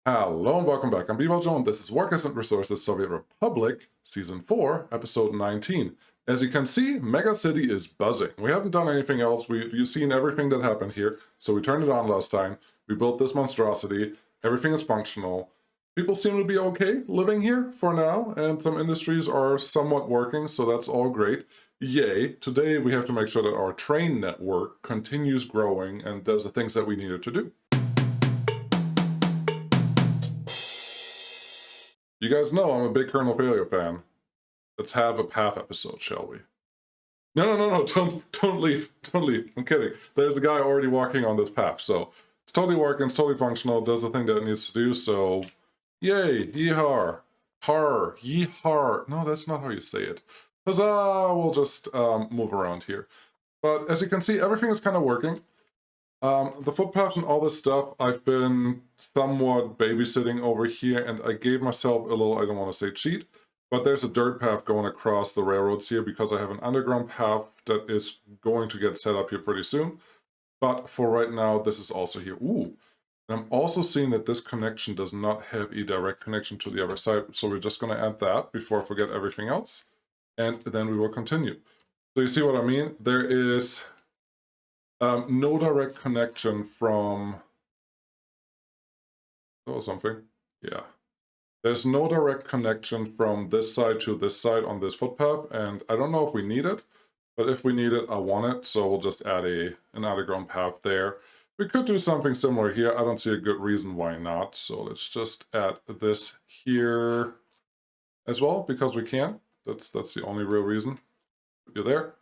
Hello and welcome back. I'm Joe, and this is Workers and Resources Soviet Republic, Season 4, Episode 19. As you can see, Mega City is buzzing. We haven't done anything else. You've seen everything that happened here, so we turned it on last time. We built this monstrosity. Everything is functional. People seem to be okay living here for now, and some industries are somewhat working, so that's all great. Yay! Today we have to make sure that our train network continues growing and does the things that we need it to do. You guys know I'm a big Colonel Failure fan. Let's have a path episode, shall we? No, don't leave, don't leave. I'm kidding. There's a guy already walking on this path, so it's totally working, it's totally functional, it does the thing that it needs to do, so yay, yeehaw, har, yeehar. No, that's not how you say it. Huzzah, we'll just move around here. But as you can see, everything is kind of working. The footpaths and all this stuff, I've been somewhat babysitting over here, and I gave myself a little, I don't want to say cheat, but there's a dirt path going across the railroads here because I have an underground path that is going to get set up here pretty soon. But for right now, this is also here. Ooh, and I'm also seeing that this connection does not have a direct connection to the other side, so we're just going to add that before I forget everything else, and then we will continue. So you see what I mean? There is no direct connection from... Oh, something. Yeah. There's no direct connection from this side to this side on this footpath, and I don't know if we need it, but if we need it, I want it, so we'll just add an underground path there. We could do something similar here. I don't see a good reason why not, so let's just add this here as well, because we can. That's the only real reason. You're there.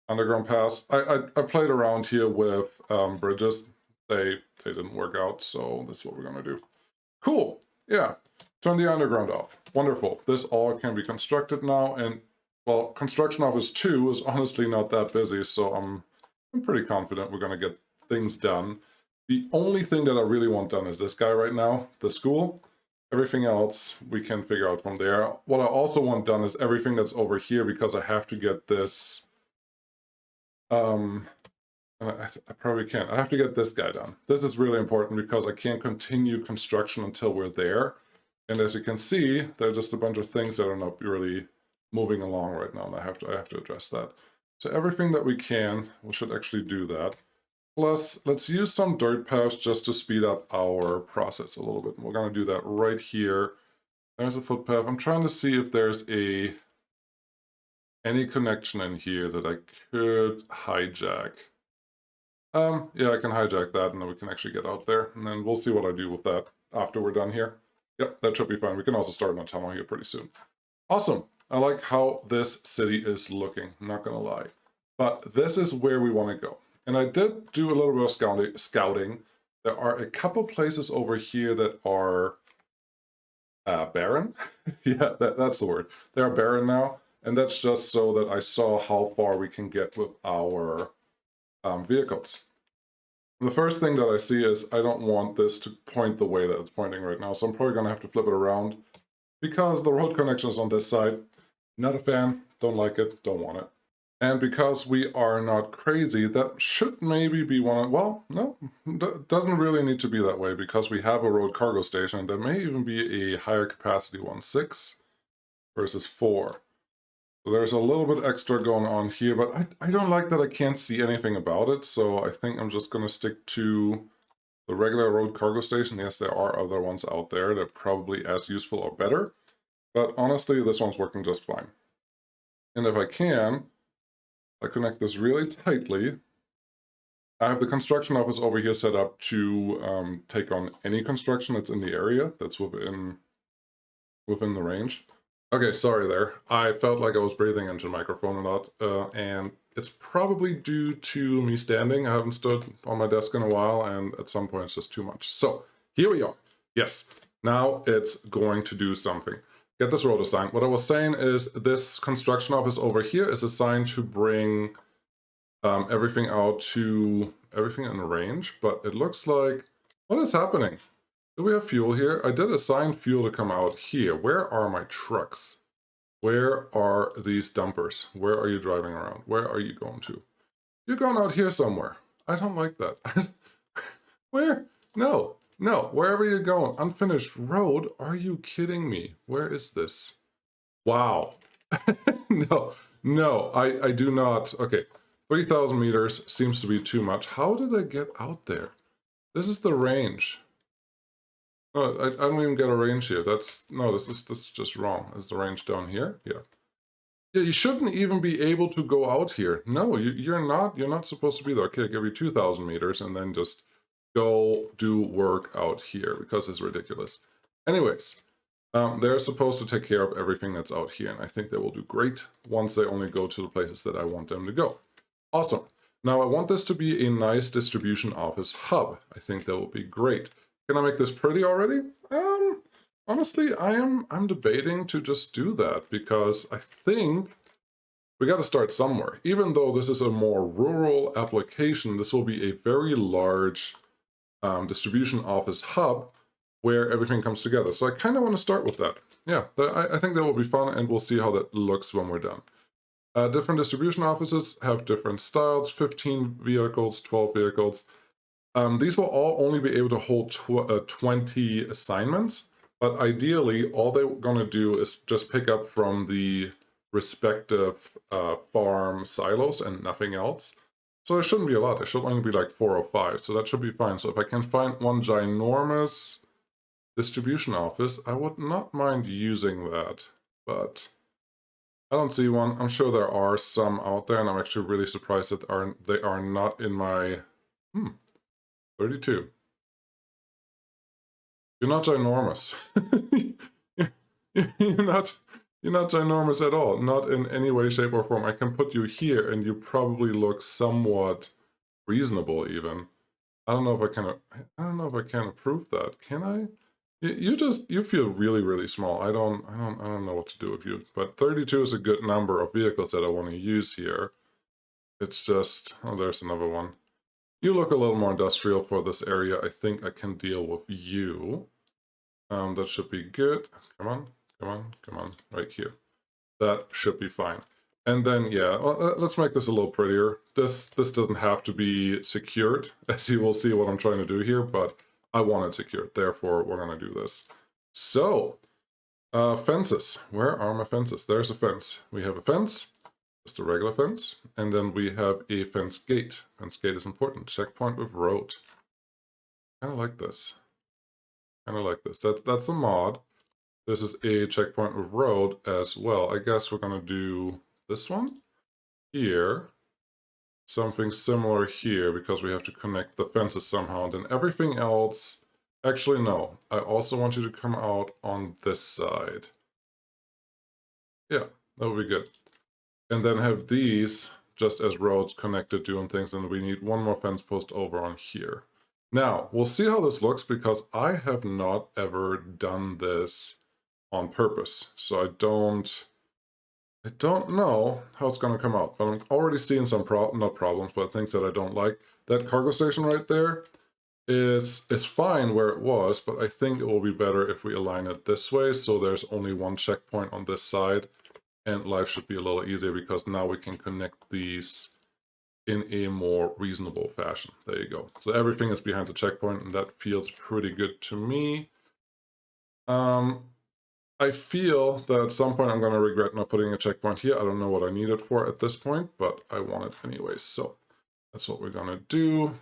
Underground paths. I played around here with bridges. They didn't work out, so this is what we're gonna do. Cool. Yeah. Turn the underground off. Wonderful. This all can be constructed now, and well, construction office 2 is honestly not that busy, so I'm pretty confident we're gonna get things done. The only thing that I really want done is this guy right now, the school. Everything else we can figure out from there. What I also want done is everything that's over here, because I have to get this. I probably can't. I have to get this guy done. This is really important because I can't continue construction until we're there. And as you can see, there are just a bunch of things that are not really moving along right now, and I have to address that. So everything that we can, we should actually do that. Plus, let's use some dirt paths just to speed up our process a little bit. We're going to do that right here. There's a footpath. I'm trying to see if there's any connection in here that I could hijack. Yeah, I can hijack that, and then we can actually get out there, and then we'll see what I do with that after we're done here. Yep, that should be fine. We can also start an tunnel here pretty soon. Awesome. I like how this city is looking, I'm not gonna lie. But this is where we want to go. And I did do a little bit of scouting. There are a couple places over here that are barren. Yeah, that's the word. They are barren now. And that's just so that I saw how far we can get with our vehicles. The first thing that I see is I don't want this to point the way that it's pointing right now, so I'm probably going to have to flip it around because the road connection is on this side. Not a fan, don't like it, don't want it. And because we are not crazy, that should maybe be one of, well, no, doesn't really need to be that way because we have a road cargo station, and there may even be a higher capacity one, 6 versus 4. So there's a little bit extra going on here, but I don't like that I can't see anything about it, so I think I'm just going to stick to the regular road cargo station. Yes, there are other ones out there that are probably as useful or better, but honestly, this one's working just fine. And if I can, I connect this really tightly. I have the construction office over here set up to take on any construction that's in the area, that's within the range. Okay, sorry there. I felt like I was breathing into the microphone a lot, and it's probably due to me standing. I haven't stood on my desk in a while, and at some point it's just too much. So, here we are. Yes, now it's going to do something. Get this road assigned. What I was saying is this construction office over here is assigned to bring everything in range, but it looks like... What is happening? Do we have fuel here? I did assign fuel to come out here. Where are my trucks? Where are these dumpers? Where are you driving around? Where are you going to? You're going out here somewhere. I don't like that. Where? No. No, wherever you're going. Unfinished road? Are you kidding me? Where is this? Wow. No, no, I do not. Okay, 3,000 meters seems to be too much. How did I get out there? This is the range. No, I don't even get a range here. No, this is just wrong. Is the range down here? Yeah. Yeah, you shouldn't even be able to go out here. No, you're not supposed to be there. Okay, I'll give you 2,000 meters and then just go do work out here because it's ridiculous. Anyways, they're supposed to take care of everything that's out here, and I think they will do great once they only go to the places that I want them to go. Awesome. Now I want this to be a nice distribution office hub. I think that will be great. Can I make this pretty already? Honestly, I'm debating to just do that because I think we got to start somewhere. Even though this is a more rural application, this will be a very large distribution office hub where everything comes together. So I kind of want to start with that. Yeah, I think that will be fun, and we'll see how that looks when we're done. Different distribution offices have different styles, 15 vehicles, 12 vehicles. These will all only be able to hold 20 assignments, but ideally all they're going to do is just pick up from the respective farm silos and nothing else. So there shouldn't be a lot. There should only be like 4 or 5, so that should be fine. So if I can find one ginormous distribution office, I would not mind using that, but I don't see one. I'm sure there are some out there, and I'm actually really surprised that they are not in my 32. You're not ginormous. You're not ginormous at all. Not in any way, shape, or form. I can put you here, and you probably look somewhat reasonable, even. I don't know if I can approve that. Can I? You feel really, really small. I don't know what to do with you. But 32 is a good number of vehicles that I want to use here. It's just, oh, there's another one. You look a little more industrial for this area. I think I can deal with you. That should be good. Come on, come on, come on, right here. That should be fine. And then, yeah, well, let's make this a little prettier. This doesn't have to be secured, as you will see what I'm trying to do here, but I want it secured. Therefore, we're going to do this. So, fences. Where are my fences? There's a fence. We have a fence, just a regular fence, and then we have a fence gate. Fence gate is important. Checkpoint with road. Kind of like this. Kind of like this. That's a mod. This is a checkpoint with road as well. I guess we're going to do this one here. Something similar here because we have to connect the fences somehow. And then everything else... Actually, no. I also want you to come out on this side. Yeah, that would be good. And then have these just as roads connected doing things. And we need one more fence post over on here. Now, we'll see how this looks because I have not ever done this on purpose. So I don't know how it's going to come out, but I'm already seeing some not problems, but things that I don't like. That cargo station right there is fine where it was, but I think it will be better if we align it this way, so there's only one checkpoint on this side, and life should be a little easier because now we can connect these in a more reasonable fashion. There you go. So everything is behind the checkpoint, and that feels pretty good to me. I feel that at some point I'm going to regret not putting a checkpoint here. I don't know what I need it for at this point, but I want it anyways. So that's what we're going to do.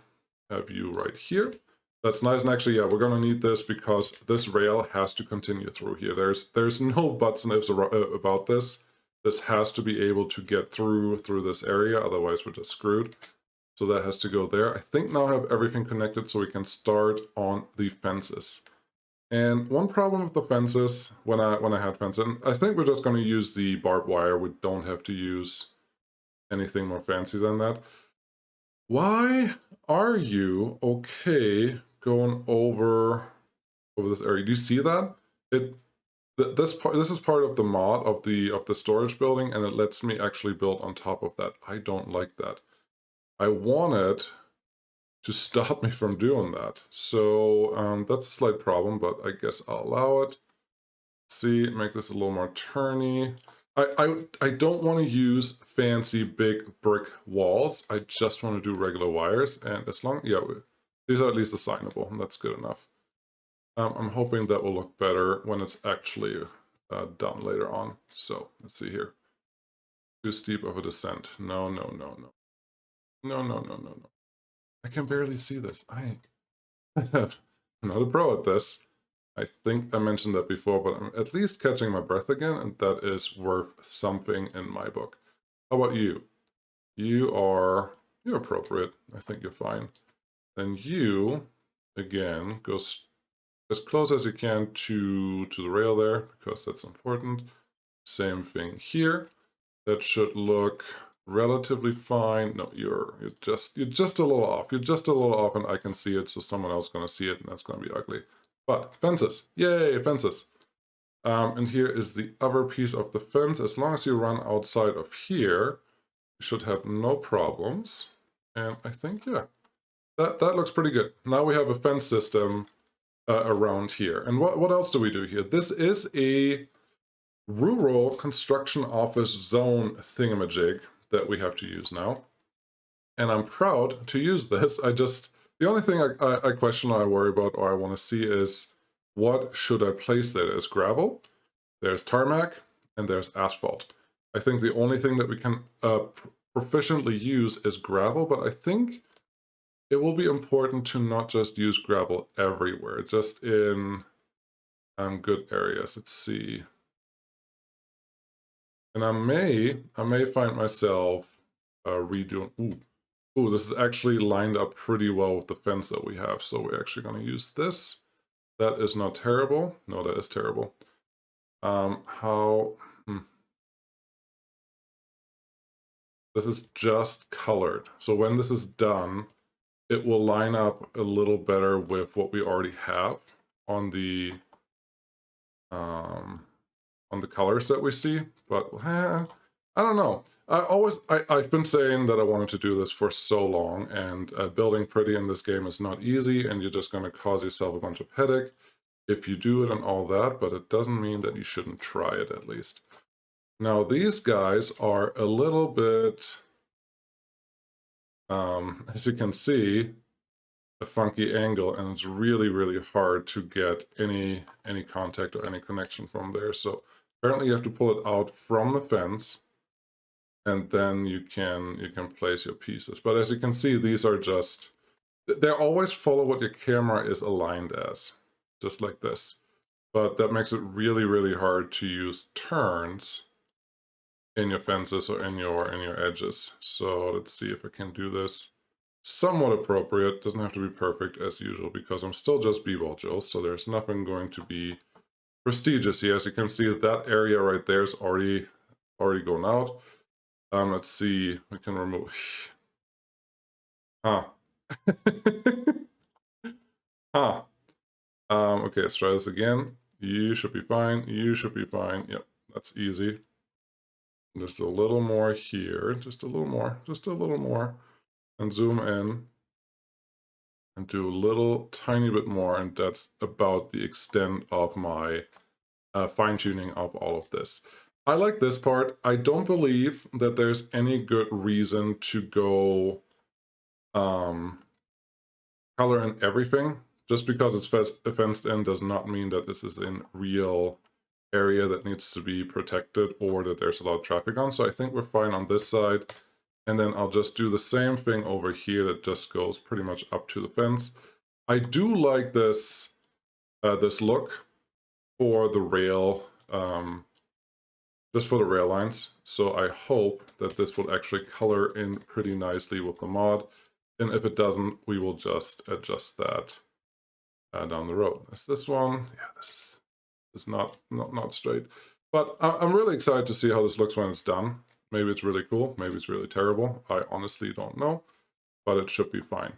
Have you right here. That's nice. And actually, yeah, we're going to need this because this rail has to continue through here. There's no buts and ifs about this. This has to be able to get through this area. Otherwise, we're just screwed. So that has to go there. I think now I have everything connected so we can start on the fences. And one problem with the fences, when I had fences, and I think we're just going to use the barbed wire. We don't have to use anything more fancy than that. Why are you okay going over this area? Do you see that? This is part of the mod of the storage building, and it lets me actually build on top of that. I don't like that. I want it to stop me from doing that. So that's a slight problem, but I guess I'll allow it. See, make this a little more turny. I don't want to use fancy big brick walls. I just want to do regular wires, and as long, yeah, these are at least assignable, and that's good enough. I'm hoping that will look better when it's actually done later on. So let's see here. Too steep of a descent. No, no, no, no. No, no, no, no, no. I can barely see this. I'm not a pro at this. I think I mentioned that before, but I'm at least catching my breath again, and that is worth something in my book. How about you? You're appropriate. I think you're fine. Then you, again, go as close as you can to the rail there, because that's important. Same thing here. That should look relatively fine. No, you're just a little off. You're just a little off, and I can see it, so someone else is going to see it, and that's going to be ugly. But fences, yay, fences. And here is the other piece of the fence. As long as you run outside of here, you should have no problems. And I think, yeah, that looks pretty good. Now we have a fence system around here. And what else do we do here? This is a rural construction office zone thingamajig that we have to use now. And I'm proud to use this. The only thing I question or I worry about or I want to see is what should I place there? There's gravel, there's tarmac, and there's asphalt. I think the only thing that we can proficiently use is gravel, but I think it will be important to not just use gravel everywhere, just in good areas. Let's see. And I may find myself redoing. Ooh, this is actually lined up pretty well with the fence that we have. So we're actually going to use this. That is not terrible. No, that is terrible. This is just colored. So when this is done, it will line up a little better with what we already have on the colors that we see. But I don't know. I've been saying that I wanted to do this for so long, and building pretty in this game is not easy, and you're just going to cause yourself a bunch of headache if you do it and all that, but it doesn't mean that you shouldn't try it at least. Now, these guys are a little bit, as you can see, a funky angle, and it's really, really hard to get any contact or any connection from there. So apparently you have to pull it out from the fence, and then you can place your pieces. But as you can see, these are just, they always follow what your camera is aligned as, just like this. But that makes it really, really hard to use turns in your fences or in your edges. So let's see if I can do this somewhat appropriate. Doesn't have to be perfect as usual, because I'm still just B-Ball Joe, so there's nothing going to be prestigious here. As you can see, that area right there is already going out. Let's see, we can remove. Huh. Huh. Okay, let's try this again. You should be fine. You should be fine. Yep, that's easy. Just a little more here. Just a little more. Just a little more. And zoom in. And do a little tiny bit more. And that's about the extent of my fine-tuning of all of this. I like this part. I don't believe that there's any good reason to go color in everything. Just because it's fenced in does not mean that this is in real area that needs to be protected or that there's a lot of traffic on. So I think we're fine on this side. And then I'll just do the same thing over here that just goes pretty much up to the fence. I do like this this look for the rail, just for the rail lines. So I hope that this will actually color in pretty nicely with the mod. And if it doesn't, we will just adjust that down the road. Is this one? Yeah, this is not straight. But I'm really excited to see how this looks when it's done. Maybe it's really cool. Maybe it's really terrible. I honestly don't know. But it should be fine.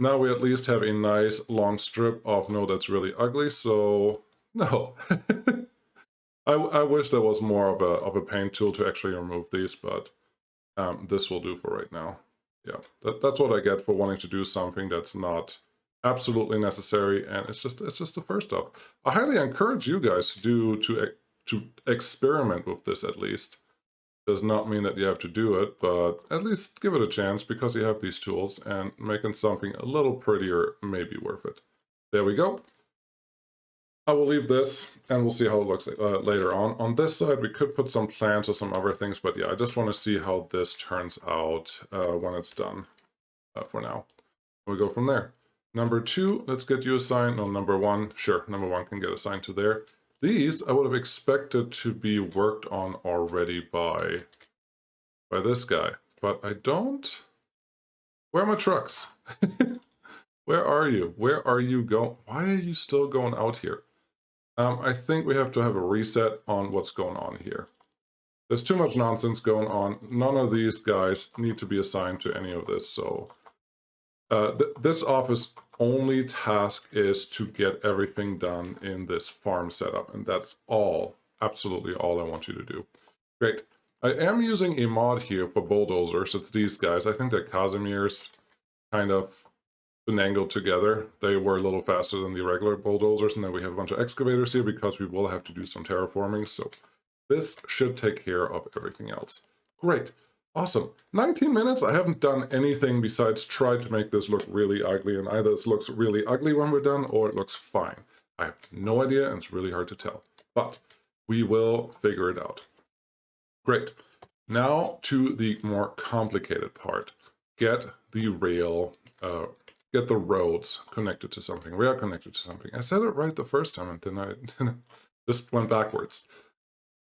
Now we at least have a nice long strip of no, that's really ugly. So no. I wish there was more of a paint tool to actually remove these, but this will do for right now. Yeah, that's what I get for wanting to do something that's not absolutely necessary, and it's just the first step. I highly encourage you guys to experiment with this at least. Does not mean that you have to do it, but at least give it a chance because you have these tools, and making something a little prettier may be worth it. There we go. I will leave this, and we'll see how it looks later on. On this side, we could put some plants or some other things, but yeah, I just want to see how this turns out when it's done for now. We'll go from there. Number 2, let's get you assigned. No, number 1, sure, number 1 can get assigned to there. These I would have expected to be worked on already by this guy, but I don't. Where are my trucks? Where are you? Where are you going? Why are you still going out here? I think we have to have a reset on what's going on here. There's too much nonsense going on. None of these guys need to be assigned to any of this, so this office only task is to get everything done in this farm setup, and that's all, absolutely all I want you to do. Great. I am using a mod here for bulldozers. It's these guys. I think they're Casimir's kind of finagled together. They were a little faster than the regular bulldozers, and then we have a bunch of excavators here because we will have to do some terraforming, so this should take care of everything else. Great. Awesome. 19 minutes. I haven't done anything besides try to make this look really ugly, and either this looks really ugly when we're done or it looks fine. I have no idea, and it's really hard to tell, but we will figure it out. Great. Now to the more complicated part. Get the rail, get the roads connected to something, rail connected to something. I said it right the first time, and then I just went backwards.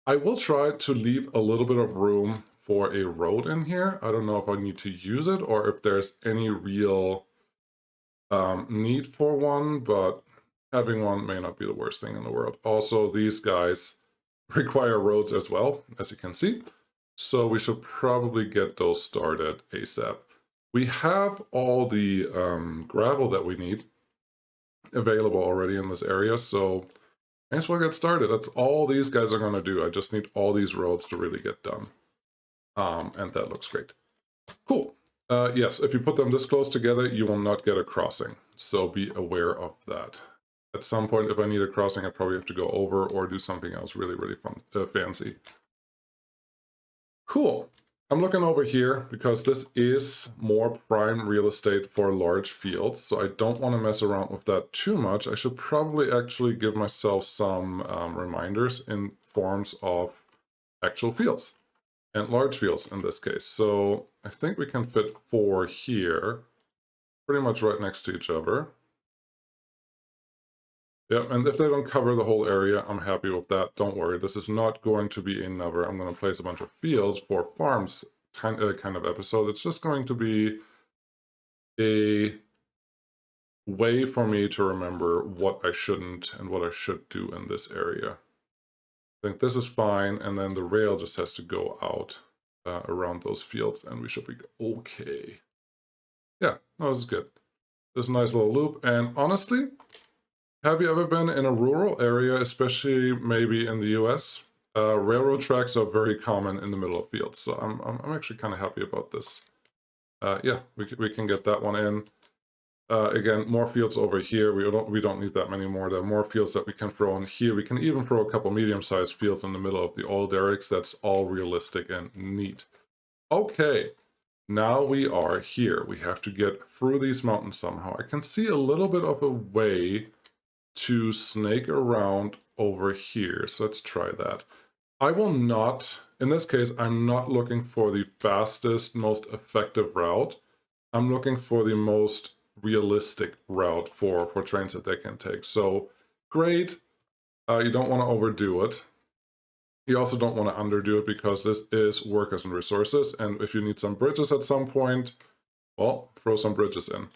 I will try to leave a little bit of room for a road in here. I don't know if I need to use it or if there's any real need for one, but having one may not be the worst thing in the world. Also, these guys require roads as well, as you can see. So we should probably get those started ASAP. We have all the gravel that we need available already in this area, so I guess we'll get started. That's all these guys are going to do. I just need all these roads to really get done. And that looks great. Cool. Yes, if you put them this close together, you will not get a crossing. So be aware of that. At some point, if I need a crossing, I probably have to go over or do something else really, really fun, fancy. Cool. I'm looking over here because this is more prime real estate for large fields, so I don't want to mess around with that too much. I should probably actually give myself some reminders in forms of actual fields, and large fields in this case. So I think we can fit 4 here, pretty much right next to each other. Yep, and if they don't cover the whole area, I'm happy with that. Don't worry, this is not going to be another, I'm going to place a bunch of fields for farms kind of episode. It's just going to be a way for me to remember what I shouldn't and what I should do in this area. I think this is fine, and then the rail just has to go out around those fields, and we should be okay. Yeah, no, this is good. This is a nice little loop, and honestly, have you ever been in a rural area, especially maybe in the US? Railroad tracks are very common in the middle of fields, so I'm actually kind of happy about this. Yeah, we can get that one in. Again, more fields over here. We don't need that many more. There are more fields that we can throw in here. We can even throw a couple medium-sized fields in the middle of the oil derricks. That's all realistic and neat. Okay, now we are here. We have to get through these mountains somehow. I can see a little bit of a way to snake around over here. So let's try that. I will not, in this case, I'm not looking for the fastest, most effective route. I'm looking for the most realistic route for trains that they can take. So great. You don't want to overdo it. You also don't want to underdo it because this is workers and resources. And if you need some bridges at some point, well, throw some bridges in.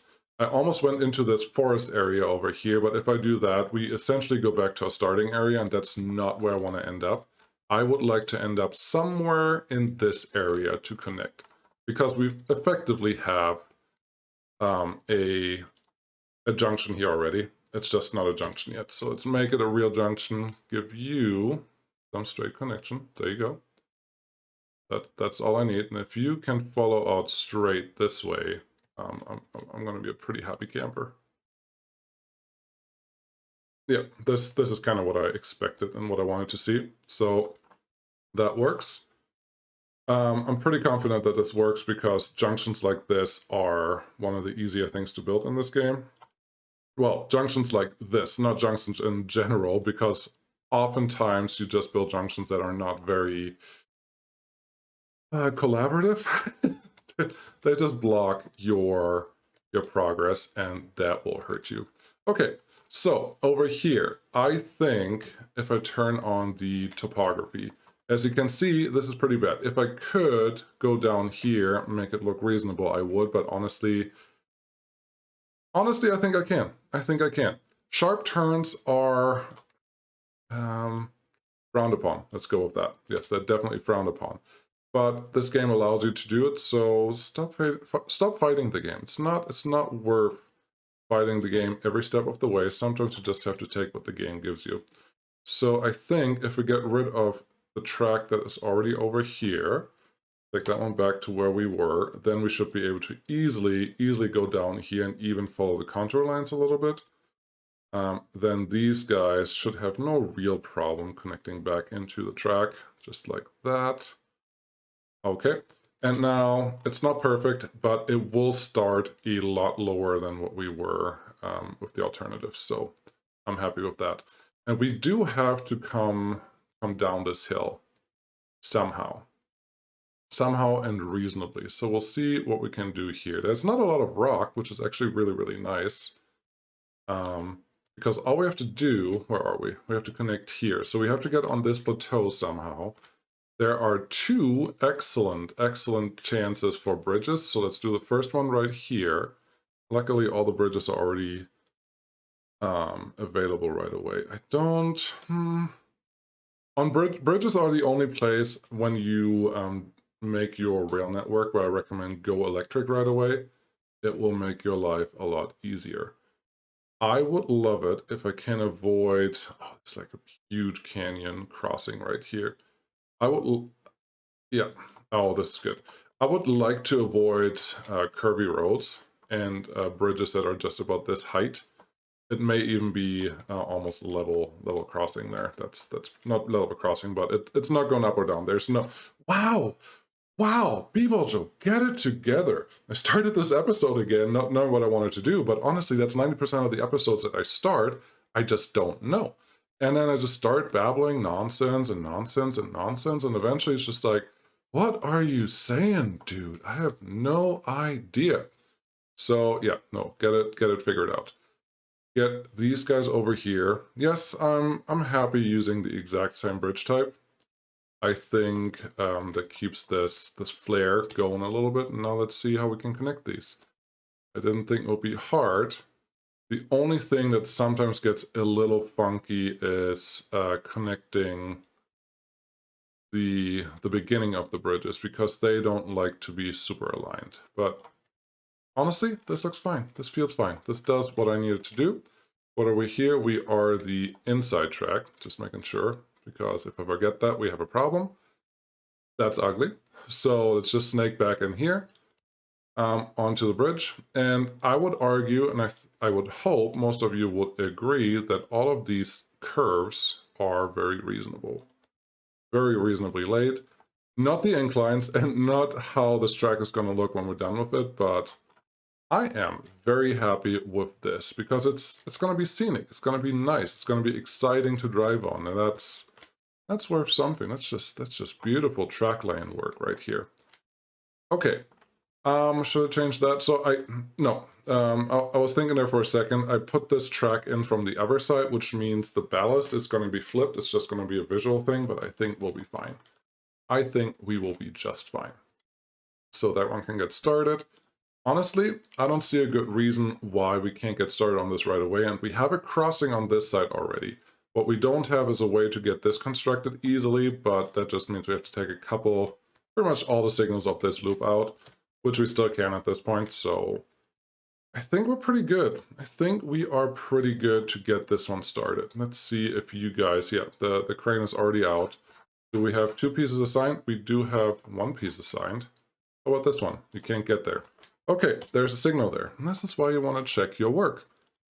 I almost went into this forest area over here, but if I do that, we essentially go back to our starting area, and that's not where I want to end up. I would like to end up somewhere in this area to connect, because we effectively have a junction here already. It's just not a junction yet. So let's make it a real junction, give you some straight connection. There you go. That's all I need. And if you can follow out straight this way, I'm going to be a pretty happy camper. Yeah, this is kind of what I expected and what I wanted to see. So that works. I'm pretty confident that this works because junctions like this are one of the easier things to build in this game. well, junctions like this, not junctions in general, because oftentimes you just build junctions that are not very collaborative. They just block your progress, and that will hurt you. Okay, so over here, I think if I turn on the topography, as you can see, this is pretty bad. If I could go down here and make it look reasonable, I would, but honestly, I think I can. I think I can. Sharp turns are frowned upon. Let's go with that. Yes, they're definitely frowned upon. But this game allows you to do it, so stop fighting the game. It's not worth fighting the game every step of the way. Sometimes you just have to take what the game gives you. So I think if we get rid of the track that is already over here, take that one back to where we were, then we should be able to easily go down here and even follow the contour lines a little bit. Then these guys should have no real problem connecting back into the track, just like that. Okay, and now it's not perfect, but it will start a lot lower than what we were with the alternatives, so I'm happy with that. And we do have to come down this hill somehow and reasonably. So we'll see what we can do here. There's not a lot of rock, which is actually really, really nice. Because all we have to do, where are we? We have to connect here. So we have to get on this plateau somehow. There are two excellent chances for bridges. So let's do the first one right here. Luckily, all the bridges are already available right away. I don't... Bridges are the only place when you make your rail network where I recommend go electric right away. It will make your life a lot easier. I would love it if I can avoid... Oh, it's like a huge canyon crossing right here. I would... Yeah. Oh, this is good. I would like to avoid curvy roads and bridges that are just about this height. It may even be almost level crossing there. That's not level crossing, but it's not going up or down. There's no... Wow, B-Buljo, get it together. I started this episode again not knowing what I wanted to do, but honestly, that's 90% of the episodes that I start, I just don't know. And then I just start babbling nonsense, and eventually it's just like, what are you saying, dude? I have no idea. So yeah, no, get it figured out. Get these guys over here. Yes, I'm happy using the exact same bridge type. I think that keeps this flare going a little bit. And now let's see how we can connect these. I didn't think it would be hard. The only thing that sometimes gets a little funky is connecting the beginning of the bridges, because they don't like to be super aligned. But honestly, this looks fine. This feels fine. This does what I needed to do. What are we here? We are the inside track, just making sure. Because if I forget that, we have a problem. That's ugly. So let's just snake back in here onto the bridge. And I would argue, and I would hope most of you would agree, that all of these curves are very reasonable. Very reasonably laid. Not the inclines and not how this track is going to look when we're done with it, but I am very happy with this because it's going to be scenic. It's going to be nice. It's going to be exciting to drive on, and that's worth something. That's just beautiful track lane work right here. Okay, should I change that? So I was thinking there for a second. I put this track in from the other side, which means the ballast is going to be flipped. It's just going to be a visual thing, but I think we'll be fine. I think we will be just fine. So that one can get started. Honestly, I don't see a good reason why we can't get started on this right away, and we have a crossing on this side already. What we don't have is a way to get this constructed easily, but that just means we have to take pretty much all the signals of this loop out, which we still can at this point, so I think we're pretty good. I think we are pretty good to get this one started. Let's see if you guys, yeah, the crane is already out. Do we have 2 pieces assigned? We do have 1 piece assigned. How about this one? You can't get there. Okay, there's a signal there, and this is why you want to check your work.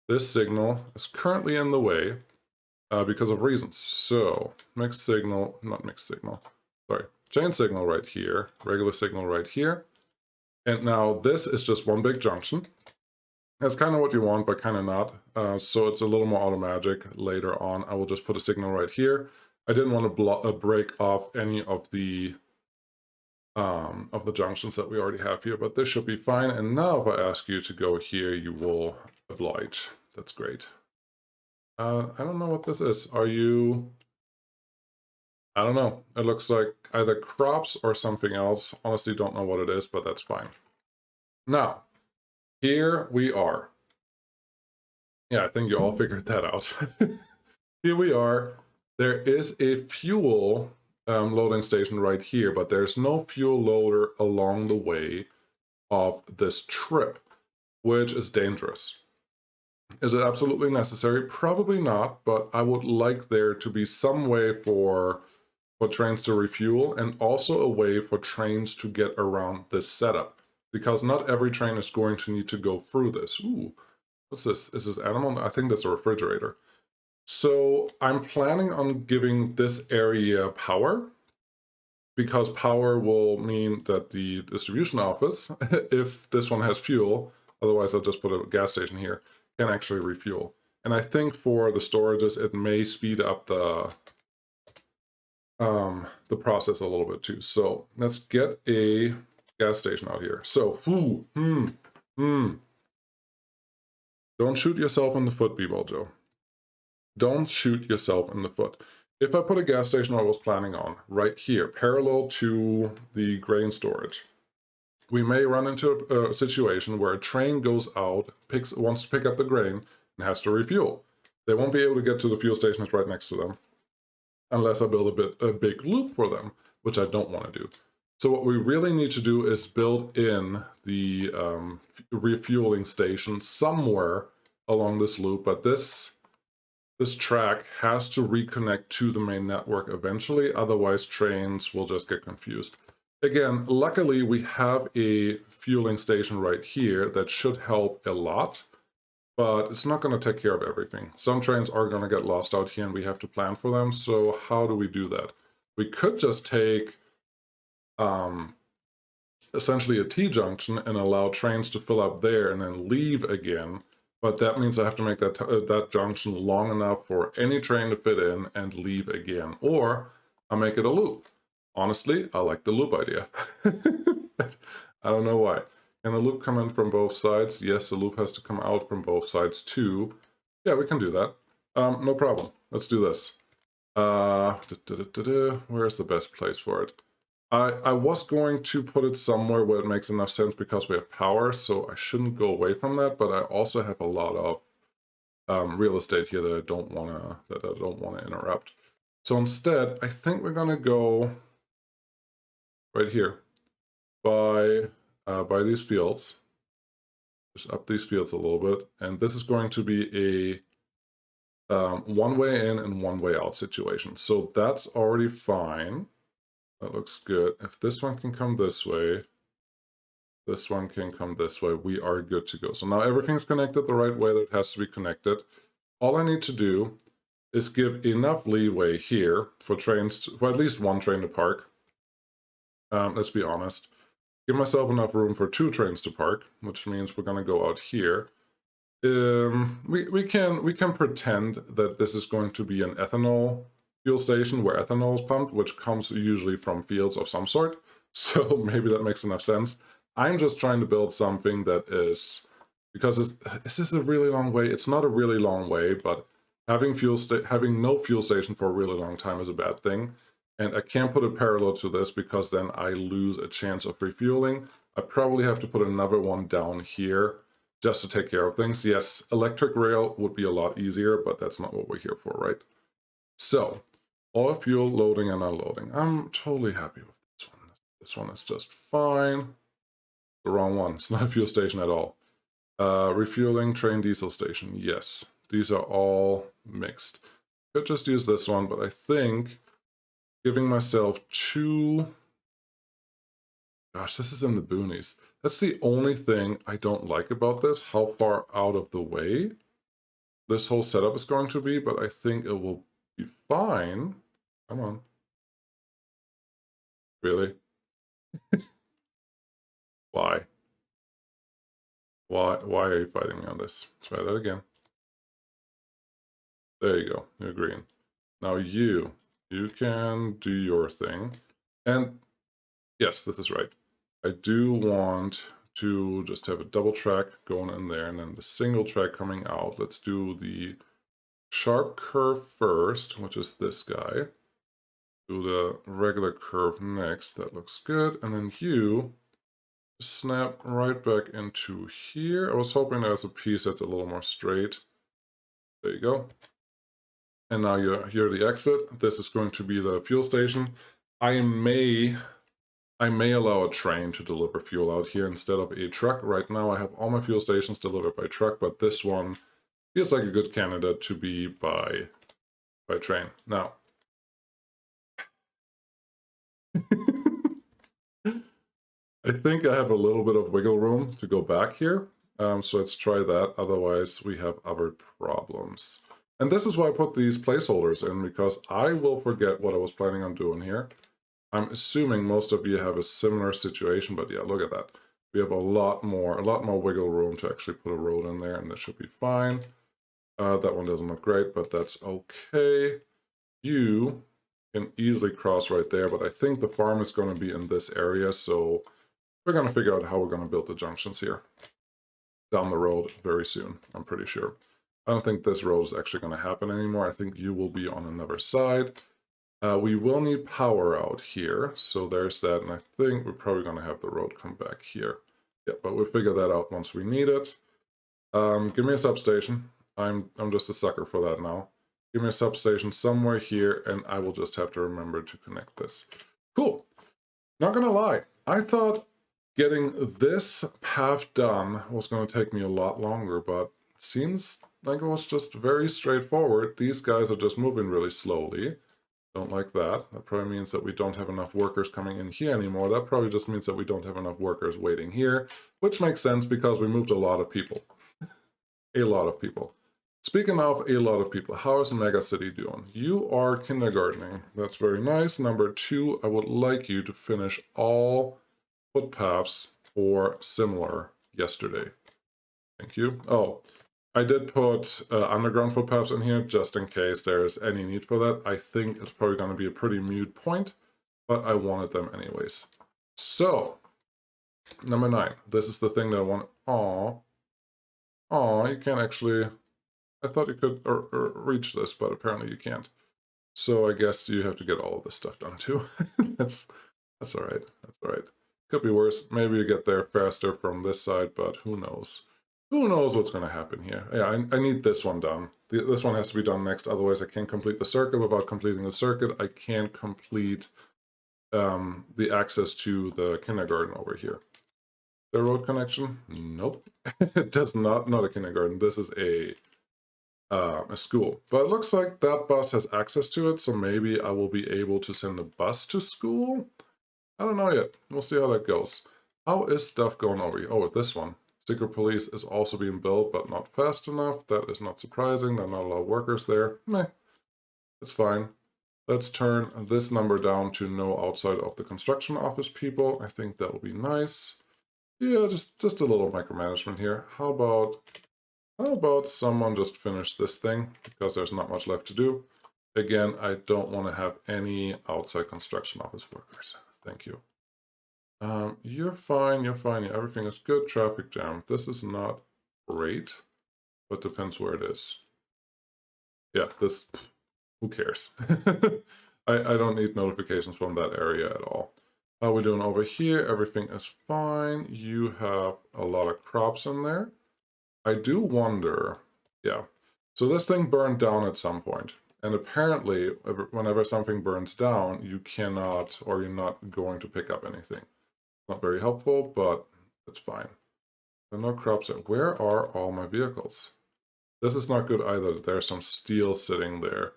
This signal is currently in the way because of reasons. So, chain signal right here, regular signal right here. And now this is just one big junction. That's kind of what you want, but kind of not. So it's a little more automagic later on. I will just put a signal right here. I didn't want to break off any of the junctions that we already have here, but this should be fine. And now if I ask you to go here, you will oblige. That's great. I don't know what this is. Are you... I don't know. It looks like either crops or something else. Honestly, don't know what it is, but that's fine. Now, here we are. Yeah, I think you all figured that out. Here we are. There is a fuel loading station right here, but there's no fuel loader along the way of this trip, which is dangerous. Is it absolutely necessary? Probably not, but I would like there to be some way for trains to refuel and also a way for trains to get around this setup, because not every train is going to need to go through this. Ooh, what's this? Is this animal? I think that's a refrigerator. So I'm planning on giving this area power, because power will mean that the distribution office, if this one has fuel, otherwise I'll just put a gas station here, can actually refuel. And I think for the storages, it may speed up the process a little bit too. So let's get a gas station out here. So, don't shoot yourself in the foot, B-Joe. Don't shoot yourself in the foot. If I put a gas station I was planning on right here, parallel to the grain storage, we may run into a situation where a train goes out, wants to pick up the grain, and has to refuel. They won't be able to get to the fuel station that's right next to them, unless I build a big loop for them, which I don't want to do. So what we really need to do is build in the refueling station somewhere along this loop, but this track has to reconnect to the main network eventually, otherwise trains will just get confused. Again, luckily we have a fueling station right here that should help a lot, but it's not going to take care of everything. Some trains are going to get lost out here and we have to plan for them, so how do we do that? We could just take essentially a T-junction and allow trains to fill up there and then leave again, but that means I have to make that junction long enough for any train to fit in and leave again, or I'll make it a loop. Honestly, I like the loop idea. I don't know why. Can the loop come in from both sides? Yes, the loop has to come out from both sides too. Yeah, we can do that. No problem. Let's do this. Where's the best place for it? I was going to put it somewhere where it makes enough sense because we have power, so I shouldn't go away from that, but I also have a lot of real estate here that I don't want to interrupt. So instead, I think we're gonna go right here by these fields. Just up these fields a little bit, and this is going to be a one way in and one way out situation. So that's already fine. That looks good. If this one can come this way, this one can come this way, we are good to go. So now everything's connected the right way that it has to be connected. All I need to do is give enough leeway here for trains, for at least one train to park. Let's be honest. Give myself enough room for 2 trains to park, which means we're going to go out here. We can pretend that this is going to be an ethanol fuel station where ethanol is pumped, which comes usually from fields of some sort. So maybe that makes enough sense. I'm just trying to build something that is, because is this a really long way? It's not a really long way, but having no fuel station for a really long time is a bad thing. And I can't put it parallel to this because then I lose a chance of refueling. I probably have to put another one down here just to take care of things. Yes, electric rail would be a lot easier, but that's not what we're here for, right? So, all fuel loading and unloading. I'm totally happy with this one. This one is just fine. The wrong one. It's not a fuel station at all. Refueling train diesel station. Yes, these are all mixed. Could just use this one, but I think giving myself 2... Gosh, this is in the boonies. That's the only thing I don't like about this, how far out of the way this whole setup is going to be, but I think it will be fine. Come on. Really? Why? Why are you fighting me on this? Try that again. There you go. You're green. Now you can do your thing. And yes, this is right. I do want to just have a double track going in there and then the single track coming out. Let's do the sharp curve first, which is this guy. Do the regular curve next. That looks good. And then you snap right back into here. I was hoping there's a piece that's a little more straight. There you go. And now you're here the exit. This is going to be the fuel station. I may allow a train to deliver fuel out here instead of a truck. Right now I have all my fuel stations delivered by truck, but this one feels like a good candidate to be by train. Now, I think I have a little bit of wiggle room to go back here. So let's try that. Otherwise, we have other problems. And this is why I put these placeholders in, because I will forget what I was planning on doing here. I'm assuming most of you have a similar situation, but yeah, look at that. We have a lot more wiggle room to actually put a road in there, and this should be fine. That one doesn't look great, but that's okay. You can easily cross right there, but I think the farm is going to be in this area, so we're going to figure out how we're going to build the junctions here down the road very soon, I'm pretty sure. I don't think this road is actually going to happen anymore. I think you will be on another side. We will need power out here, so there's that, and I think we're probably going to have the road come back here. Yeah, but we'll figure that out once we need it. Give me a substation. I'm just a sucker for that now. Give me a substation somewhere here, and I will just have to remember to connect this. Cool. Not gonna lie, I thought getting this path done was going to take me a lot longer, but it seems like it was just very straightforward. These guys are just moving really slowly. Don't like that. That probably means that we don't have enough workers coming in here anymore. That probably just means that we don't have enough workers waiting here, which makes sense because we moved a lot of people. A lot of people. Speaking of a lot of people, how is Mega City doing? You are kindergartening. That's very nice. Number 2, I would like you to finish all footpaths or similar yesterday. Thank you. Oh, I did put underground footpaths in here just in case there's any need for that. I think it's probably going to be a pretty moot point, but I wanted them anyways. So, number 9. This is the thing that I want. Aw, you can't actually. I thought you could reach this, but apparently you can't. So I guess you have to get all of this stuff done too. that's all right. That's all right. Could be worse. Maybe you get there faster from this side, but who knows? Who knows what's going to happen here? Yeah, I need this one done. This one has to be done next, otherwise I can't complete the circuit. Without completing the circuit, I can't complete the access to the kindergarten over here. The road connection? Nope. It does not a kindergarten. This is a school. But it looks like that bus has access to it, so maybe I will be able to send the bus to school? I don't know yet. We'll see how that goes. How is stuff going over here? Oh, with this one. Secret police is also being built, but not fast enough. That is not surprising. There are not a lot of workers there. Meh. It's fine. Let's turn this number down to no outside of the construction office people. I think that will be nice. Yeah, just a little micromanagement here. How about someone just finish this thing, because there's not much left to do. Again, I don't want to have any outside construction office workers. Thank you. You're fine, everything is good. Traffic jam. This is not great, but depends where it is. Yeah, this, who cares? I don't need notifications from that area at all. How are we doing over here? Everything is fine. You have a lot of crops in there. I do wonder, yeah. So this thing burned down at some point, and apparently whenever something burns down, you cannot, or you're not going to pick up anything. Not very helpful, but it's fine. There are no crops. Where are all my vehicles? This is not good either. There's some steel sitting there.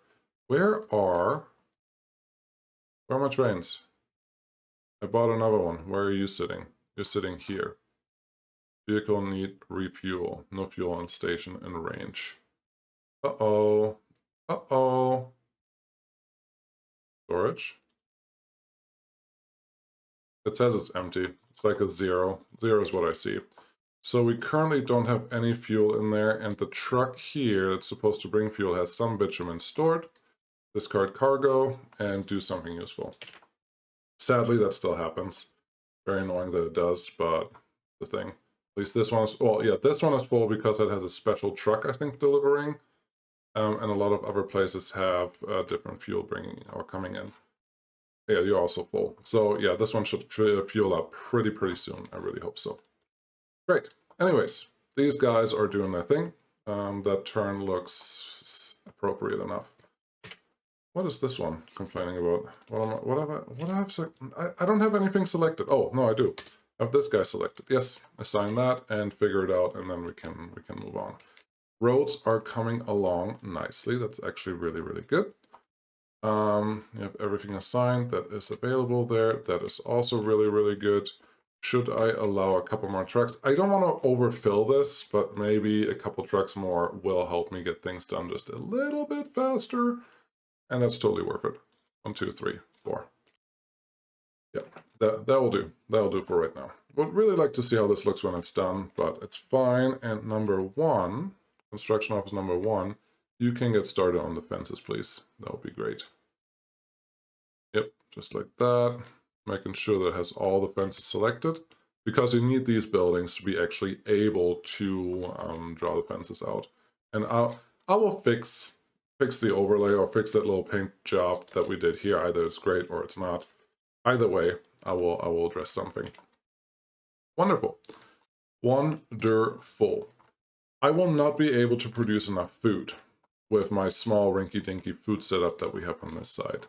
Where are my trains? I bought another one. Where are you sitting? You're sitting here. Vehicle need refuel. No fuel on station in range. Uh-oh. Uh-oh. Storage? It says it's empty. It's like a 0. 0 is what I see. So we currently don't have any fuel in there, and the truck here that's supposed to bring fuel has some bitumen stored. Discard cargo and do something useful. Sadly, that still happens. Very annoying that it does, but the thing. At least this one is, well, yeah, this one is full because it has a special truck, I think, delivering. And a lot of other places have different fuel bringing or coming in. Yeah, you're also full. So yeah, this one should fuel up pretty soon. I really hope so. Great. Anyways, these guys are doing their thing. That turn looks appropriate enough. What is this one complaining about? I don't have anything selected. Oh, no, I do. I have this guy selected. Yes, assign that and figure it out, and then we can move on. Roads are coming along nicely. That's actually really good. You have everything assigned that is available there. That is also really good. Should I allow a couple more trucks? I don't want to overfill this, but maybe a couple trucks more will help me get things done just a little bit faster. And that's totally worth it. 1, 2, 3, 4. Yeah, that will do. That'll do for right now. Would really like to see how this looks when it's done, but it's fine. And number 1, construction office number 1, you can get started on the fences, please. That would be great. Yep, just like that. Making sure that it has all the fences selected, because you need these buildings to be actually able to draw the fences out. And I will fix the overlay or fix that little paint job that we did here. Either it's great or it's not. Either way, I will address something. Wonderful. Wonderful. I will not be able to produce enough food with my small rinky-dinky food setup that we have on this side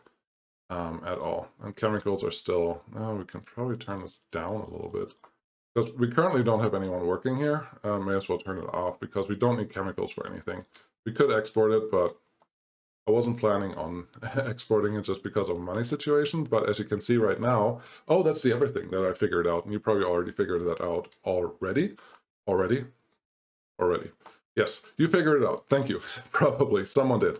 at all. And chemicals are still, we can probably turn this down a little bit. Because we currently don't have anyone working here. May as well turn it off because we don't need chemicals for anything. We could export it, but I wasn't planning on exporting it just because of a money situation, but as you can see right now, oh, that's the other thing that I figured out, and you probably already figured that out already. Yes, you figured it out. Thank you. Probably, someone did.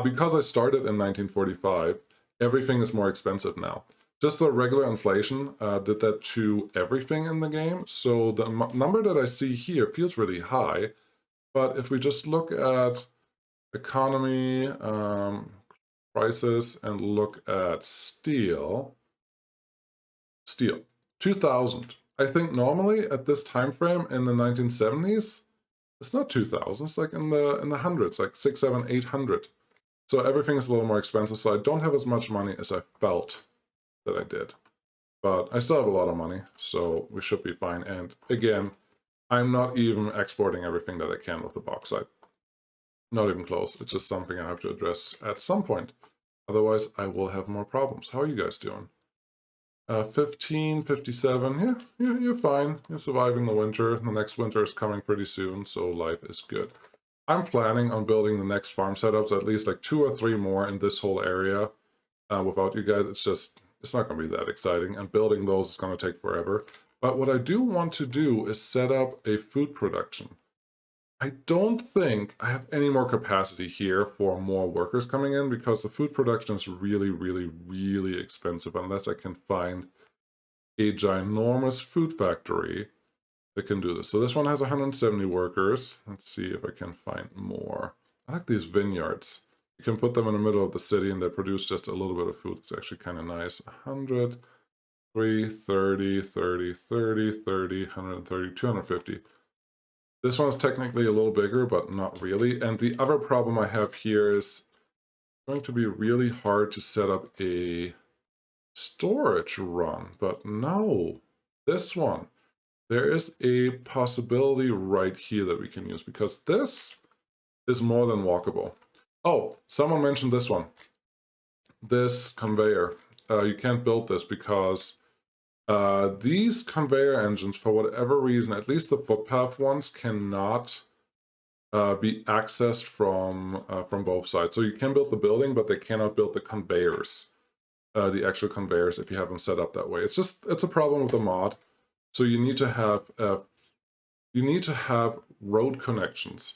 Because I started in 1945, everything is more expensive now. Just the regular inflation did that to everything in the game, so the number that I see here feels really high, but if we just look at economy, prices, and look at steel, 2000. I think normally at this time frame in the 1970s, it's not 2000, it's like in the hundreds, like 600, 700, 800. So everything is a little more expensive, so I don't have as much money as I felt that I did. But I still have a lot of money, so we should be fine. And again, I'm not even exporting everything that I can with the bauxite. Not even close. It's just something I have to address at some point. Otherwise, I will have more problems. How are you guys doing? 15, 57. Yeah, you're fine. You're surviving the winter. The next winter is coming pretty soon, so life is good. I'm planning on building the next farm setups, at least like 2 or 3 more in this whole area. Without you guys, it's not going to be that exciting, and building those is going to take forever. But what I do want to do is set up a food production. I don't think I have any more capacity here for more workers coming in because the food production is really expensive unless I can find a ginormous food factory that can do this. So this one has 170 workers. Let's see if I can find more. I like these vineyards. You can put them in the middle of the city and they produce just a little bit of food. It's actually kind of nice. 100, 30, 30, 30, 30, 130, 250. This one is technically a little bigger, but not really. And the other problem I have here is it's going to be really hard to set up a storage run. But no, this one. There is a possibility right here that we can use because this is more than walkable. Oh, someone mentioned this one. This conveyor. You can't build this because these conveyor engines, for whatever reason, at least the footpath ones, cannot be accessed from both sides. So you can build the building, but they cannot build the conveyors, the actual conveyors, if you have them set up that way. It's a problem with the mod. So you need to have road connections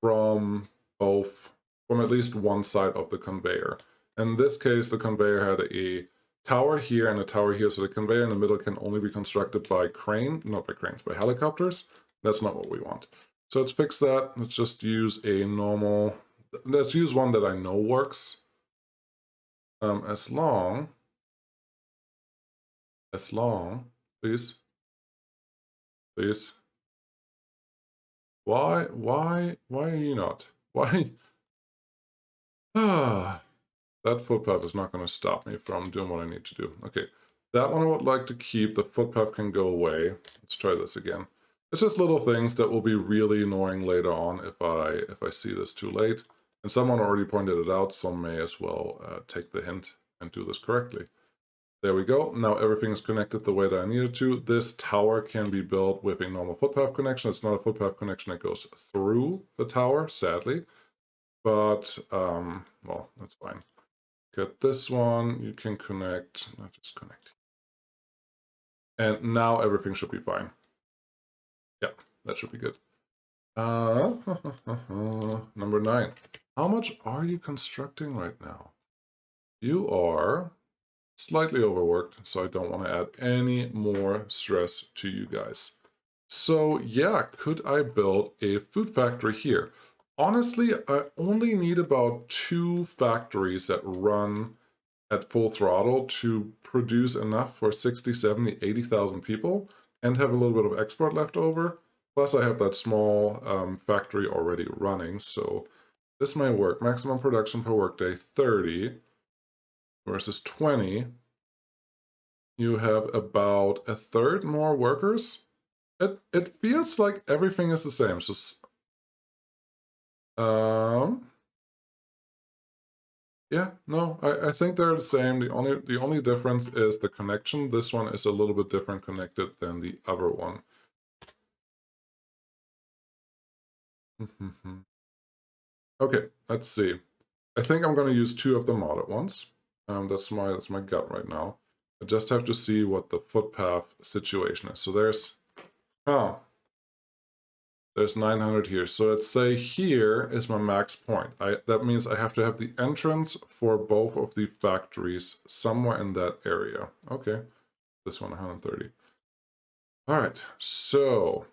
from at least one side of the conveyor. In this case, the conveyor had a tower here and a tower here, so the conveyor in the middle can only be constructed by by helicopters. That's not what we want. So let's fix that. Let's just use a normal, let's use one that I know works. As long, please, please. Why are you not? Why? Ah, that footpath is not going to stop me from doing what I need to do. Okay, that one I would like to keep. The footpath can go away. Let's try this again. It's just little things that will be really annoying later on if I see this too late. And someone already pointed it out, so may as well take the hint and do this correctly. There we go. Now everything is connected the way that I needed to. This tower can be built with a normal footpath connection. It's not a footpath connection that goes through the tower, sadly. But, well, that's fine. Get this one. You can connect. Not just connect. And now everything should be fine. Yeah, that should be good. Number 9. How much are you constructing right now? You are slightly overworked, so I don't want to add any more stress to you guys. So yeah, could I build a food factory here? Honestly, I only need about 2 factories that run at full throttle to produce enough for 60, 70, 80,000 people and have a little bit of export left over. Plus I have that small factory already running, so this may work. Maximum production per workday, 30 versus 20. You have about a third more workers. It feels like everything is the same. So, yeah, no, I think they're the same. The only difference is the connection. This one is a little bit different connected than the other one. Okay, let's see. I think I'm going to use 2 of them all at once. That's my gut right now. I just have to see what the footpath situation is. So there's 900 here. So let's say here is my max point. That means I have to have the entrance for both of the factories somewhere in that area. Okay, this one 130. All right, so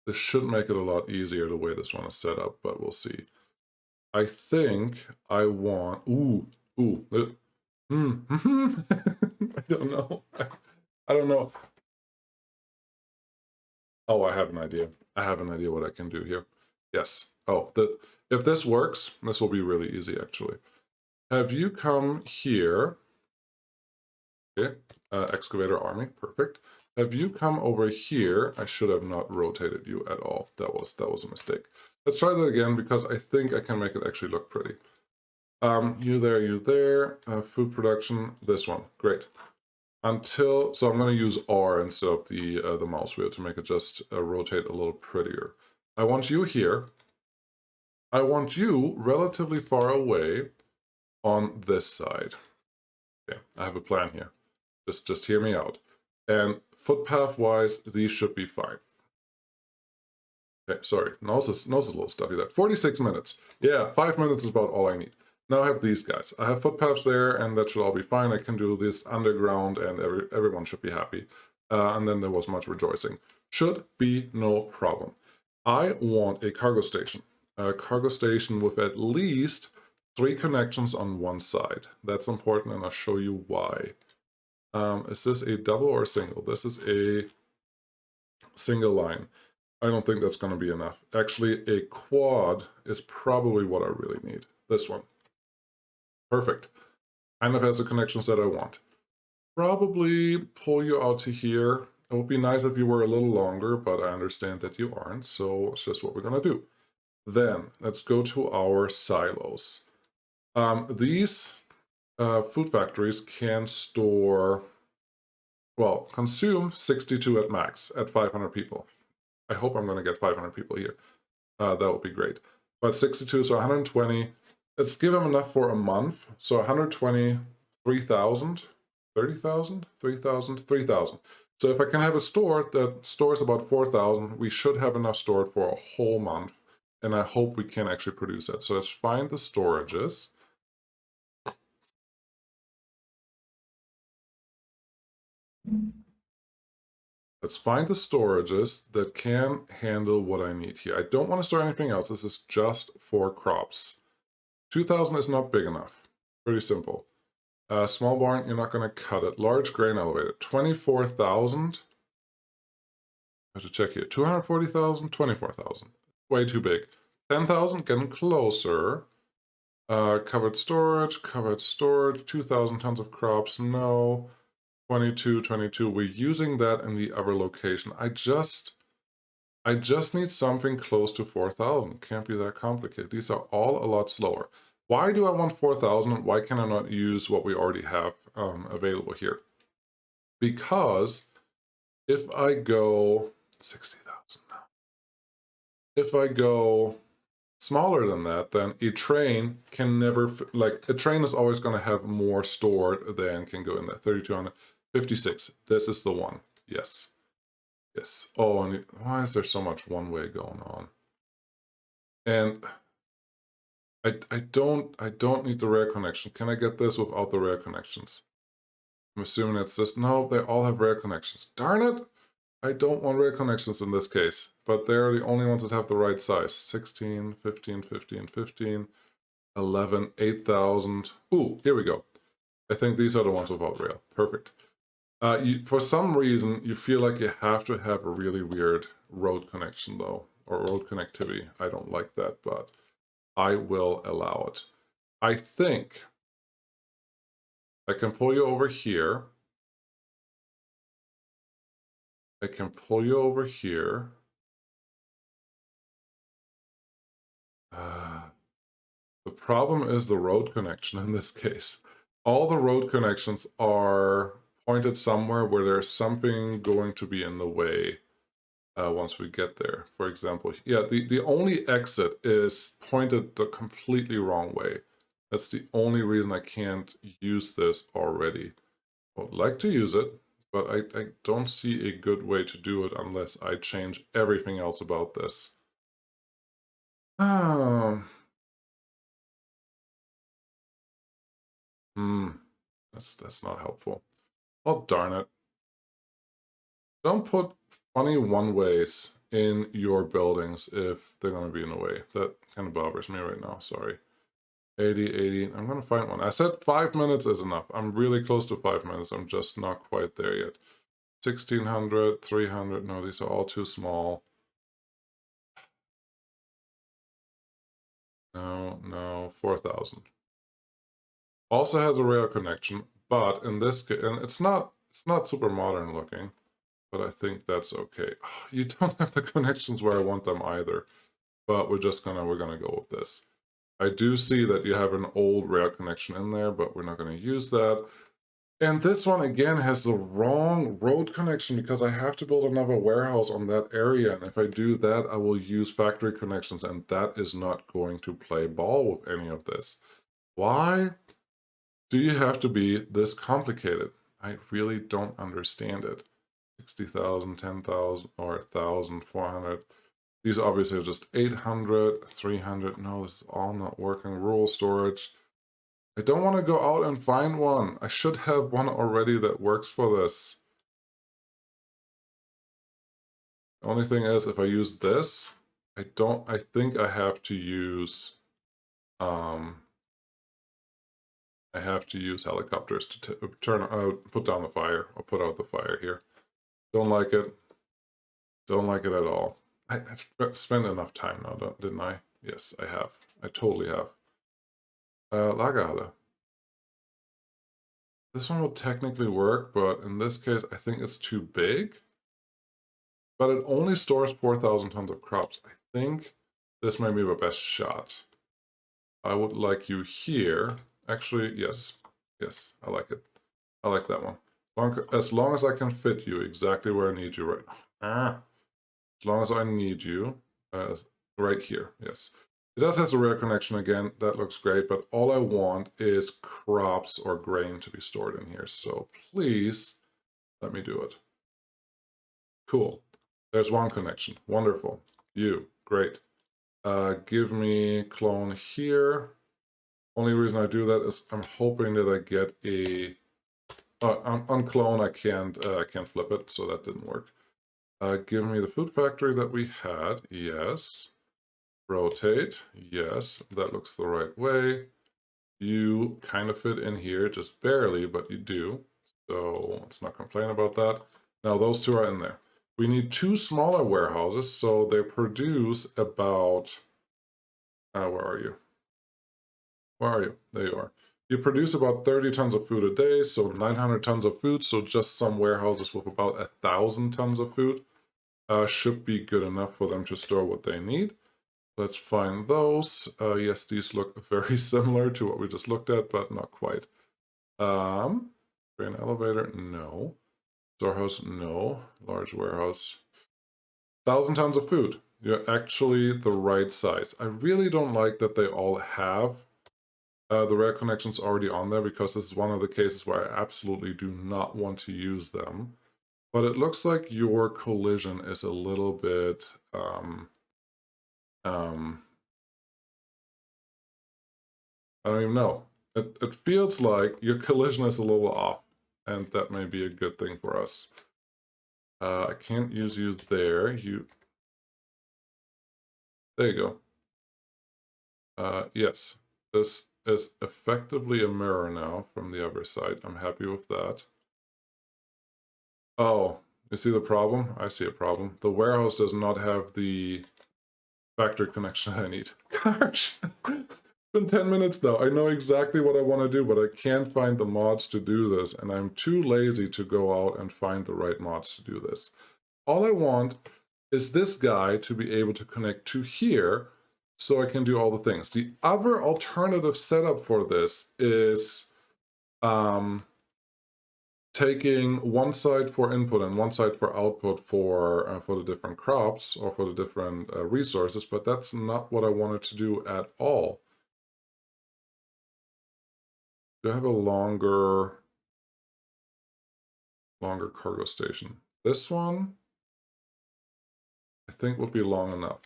this should make it a lot easier the way this one is set up, but we'll see. I think I want, I don't know. I don't know. Oh, I have an idea. I have an idea what I can do here. Yes. Oh, if this works, this will be really easy, actually. Have you come here? Okay, excavator army, perfect. Have you come over here? I should have not rotated you at all. That was a mistake. Let's try that again because I think I can make it actually look pretty. You there. Food production, this one, great. So I'm going to use R instead of the mouse wheel to make it just rotate a little prettier. I want you here. I want you relatively far away on this side. Okay, I have a plan here. Just hear me out. And footpath-wise, these should be fine. Okay, sorry, nose is a little stuffy there. 46 minutes. Yeah, 5 minutes is about all I need. Now I have these guys. I have footpaths there, and that should all be fine. I can do this underground, and everyone should be happy. And then there was much rejoicing. Should be no problem. I want a cargo station. A cargo station with at least 3 connections on one side. That's important, and I'll show you why. Is this a double or a single? This is a single line. I don't think that's going to be enough. Actually, a quad is probably what I really need. This one. Perfect. Kind of has the connections that I want. Probably pull you out to here. It would be nice if you were a little longer, but I understand that you aren't, so it's just what we're going to do. Then, let's go to our silos. These food factories can store, well, consume 62 at max at 500 people. I hope I'm going to get 500 people here. That would be great. But 62, so 120. Let's give them enough for a month. So 120, 3,000, 30,000, 3,000, 3,000. So if I can have a store that stores about 4,000, we should have enough stored for a whole month. And I hope we can actually produce that. So let's find the storages. Let's find the storages that can handle what I need here. I don't want to store anything else. This is just for crops. 2,000 is not big enough. Pretty simple. Small barn, you're not going to cut it. Large grain elevator, 24,000. I have to check here. 240,000, 24,000. Way too big. 10,000, getting closer. Covered storage, 2,000 tons of crops, no. 22, 22, we're using that in the other location. I just need something close to 4,000. Can't be that complicated. These are all a lot slower. Why do I want 4,000? Why can I not use what we already have available here? Because if I go 60,000 now, if I go smaller than that, then a train can never, like, a train is always going to have more stored than can go in there. 3,256. This is the one. Yes. Yes. Oh, and why is there so much one way going on? And I don't need the rare connection. Can I get this without the rare connections? I'm assuming it's this. No, they all have rare connections. Darn it! I don't want rare connections in this case, but they're the only ones that have the right size. 16, 15, 15, 15, 11, 8,000. Ooh, here we go. I think these are the ones without rail. Perfect. For some reason, you feel like you have to have a really weird road connection, though, or road connectivity. I don't like that, but I will allow it. I think I can pull you over here. I can pull you over here. The problem is the road connection in this case. All the road connections are pointed somewhere where there's something going to be in the way once we get there. For example, yeah, the only exit is pointed the completely wrong way. That's the only reason I can't use this already. I would like to use it, but I don't see a good way to do it unless I change everything else about this. That's not helpful. Oh, darn it. Don't put funny one-ways in your buildings if they're going to be in the way. That kind of bothers me right now, sorry. 80, 80, I'm going to find one. I said 5 minutes is enough. I'm really close to 5 minutes. I'm just not quite there yet. 1,600, 300, no, these are all too small. No, 4,000. Also has a rail connection, but in this case, and it's not super modern looking, but I think that's okay. You don't have the connections where I want them either, but we're gonna go with this. I do see that you have an old rail connection in there, but we're not gonna use that. And this one again has the wrong road connection because I have to build another warehouse on that area. And if I do that, I will use factory connections, and that is not going to play ball with any of this. Why do you have to be this complicated? I really don't understand it. 60,000, 10,000, or 1,400. These obviously are just 800, 300. No, this is all not working. Rural storage. I don't want to go out and find one. I should have one already that works for this. The only thing is, if I use this, I think I have to use, helicopters to put down the fire, or put out the fire here. Don't like it. Don't like it at all. I've spent enough time now, didn't I? Yes, I have. I totally have. Lagerhalle. This one will technically work, but in this case, I think it's too big. But it only stores 4,000 tons of crops. I think this may be my best shot. I would like you here. Actually, yes. Yes, I like it. I like that one. As long as I can fit you exactly where I need you right now. As long as I need you right here. Yes. It does have a rare connection again. That looks great, but all I want is crops or grain to be stored in here. So please let me do it. Cool. There's one connection. Wonderful. You. Great. Give me clone here. Only reason I do that is I'm hoping that I get a... on clone, I can't flip it, so that didn't work. Give me the food factory that we had. Yes. Rotate. Yes, that looks the right way. You kind of fit in here, just barely, but you do. So let's not complain about that. Now those two are in there. We need two smaller warehouses, so they produce about... where are you? Where are you? There you are. You produce about 30 tons of food a day, so 900 tons of food, so just some warehouses with about 1,000 tons of food should be good enough for them to store what they need. Let's find those. Yes, these look very similar to what we just looked at, but not quite. Train elevator, no. Storehouse, no. Large warehouse. 1,000 tons of food. You're actually the right size. I really don't like that they all have the rare connections already on there, because this is one of the cases where I absolutely do not want to use them. But it looks like your collision is a little bit... I don't even know. It feels like your collision is a little off, and that may be a good thing for us. I can't use you there. There you go. Yes, this is effectively a mirror now from the other side. I'm happy with that. Oh, you see the problem? I see a problem. The warehouse does not have the factory connection I need. Gosh! It's been 10 minutes now. I know exactly what I want to do, but I can't find the mods to do this, and I'm too lazy to go out and find the right mods to do this. All I want is this guy to be able to connect to here so I can do all the things. The other alternative setup for this is taking one side for input and one side for output for the different crops or for the different resources, but that's not what I wanted to do at all. Do I have a longer cargo station? This one, I think, would be long enough.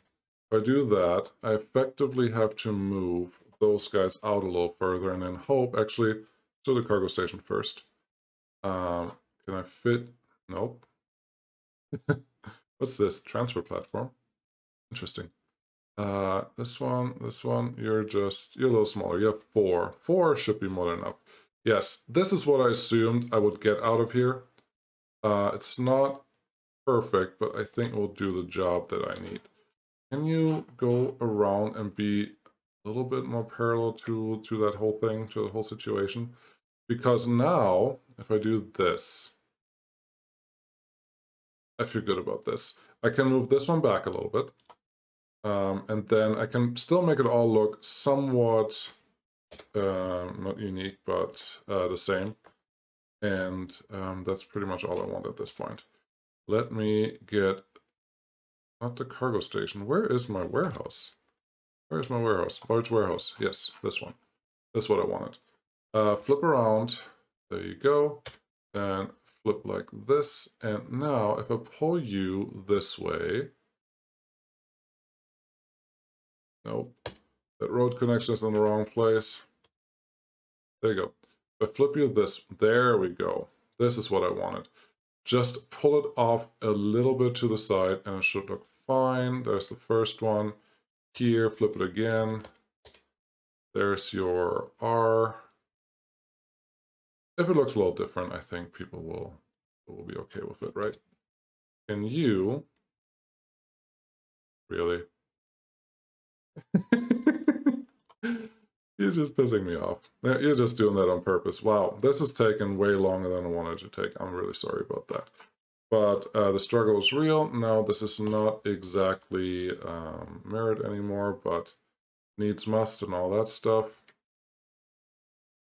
If I do that, I effectively have to move those guys out a little further and then hope... Actually, to the cargo station first. Can I fit? Nope. What's this? Transfer platform. Interesting. This one, you're a little smaller. You have 4. 4 should be more than enough. Yes, this is what I assumed I would get out of here. It's not perfect, but I think it will do the job that I need. Can you go around and be a little bit more parallel to that whole thing, to the whole situation? Because now, if I do this, I feel good about this. I can move this one back a little bit. And then I can still make it all look somewhat, not unique, but the same. And that's pretty much all I want at this point. Let me get, not the cargo station. Where is my warehouse? Where's my warehouse? Large warehouse. Yes, this one. That's what I wanted. Flip around. There you go. And flip like this. And now if I pull you this way... Nope. That road connection is in the wrong place. There you go. If I flip you this... There we go. This is what I wanted. Just pull it off a little bit to the side and it should look fine. There's the first one. Here, flip it again. There's your R. If it looks a little different, I think people will be okay with it, right? And you... Really? You're just pissing me off. You're just doing that on purpose. Wow, this has taken way longer than I wanted to take. I'm really sorry about that. But the struggle is real. Now, this is not exactly merit anymore, but needs must and all that stuff.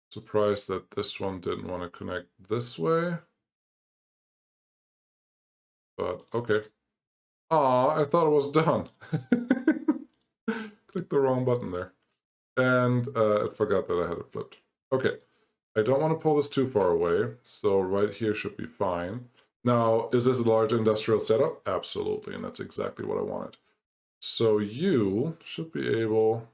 Surprised that this one didn't want to connect this way. But, okay. Aw, I thought it was done. Clicked the wrong button there. And it forgot that I had it flipped. Okay, I don't want to pull this too far away, so right here should be fine. Now, is this a large industrial setup? Absolutely, and that's exactly what I wanted. So you should be able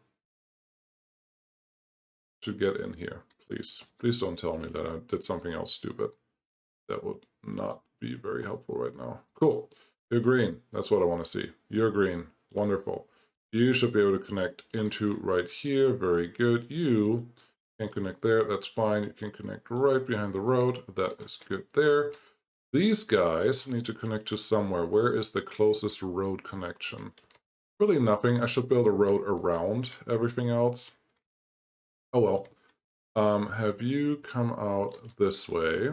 to get in here, please. Please don't tell me that I did something else stupid. That would not be very helpful right now. Cool. You're green. That's what I want to see. You're green. Wonderful. You should be able to connect into right here. Very good. You can connect there. That's fine. You can connect right behind the road. That is good there. These guys need to connect to somewhere. Where is the closest road connection? Really nothing. I should build a road around everything else. Oh well. Have you come out this way?